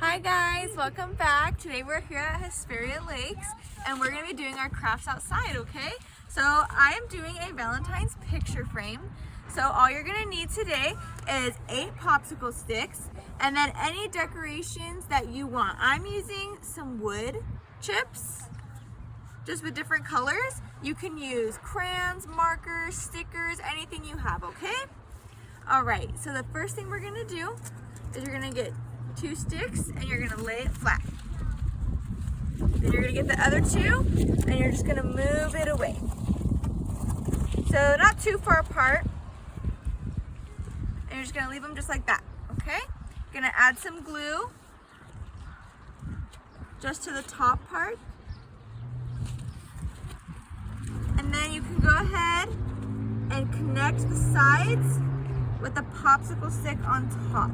Hi guys, welcome back. Today we're here at Hesperia Lakes and we're going to be doing our crafts outside, okay? So I am doing a Valentine's picture frame. So all you're going to need today is 8 popsicle sticks and then any decorations that you want. I'm using some wood chips, just with different colors. You can use crayons, markers, stickers, anything you have, okay? Alright, so the first thing we're going to do is you're going to get 2 sticks and you're gonna lay it flat. Then you're gonna get the other 2 and you're just gonna move it away. So not too far apart. And you're just gonna leave them just like that, okay? You're gonna add some glue just to the top part. And then you can go ahead and connect the sides with a popsicle stick on top.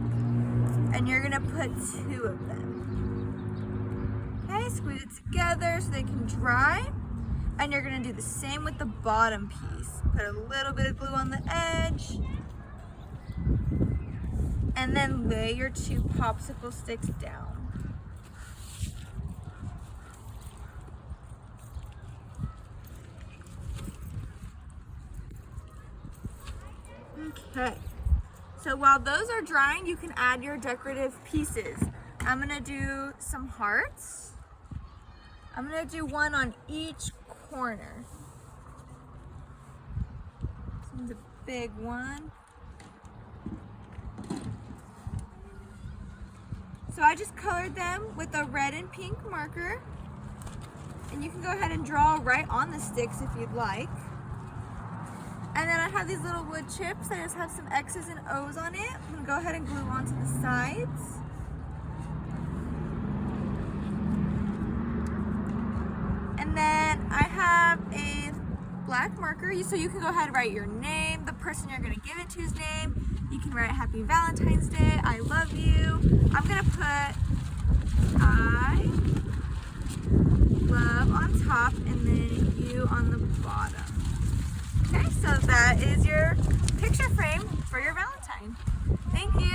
And you're gonna put 2 of them. Okay, squeeze it together so they can dry. And you're gonna do the same with the bottom piece. Put a little bit of glue on the edge. And then lay your 2 popsicle sticks down. Okay. So while those are drying, you can add your decorative pieces. I'm gonna do some hearts. I'm gonna do one on each corner. This one's a big one. So I just colored them with a red and pink marker. And you can go ahead and draw right on the sticks if you'd like. And then I have these little wood chips. I just have some X's and O's on it. I'm gonna go ahead and glue onto the sides. And then I have a black marker, so you can go ahead and write your name, the person you're gonna give it to's name. You can write Happy Valentine's Day, I love you. I'm gonna put I love on top and then you on the bottom. Okay, so that is your picture frame for your Valentine. Thank you.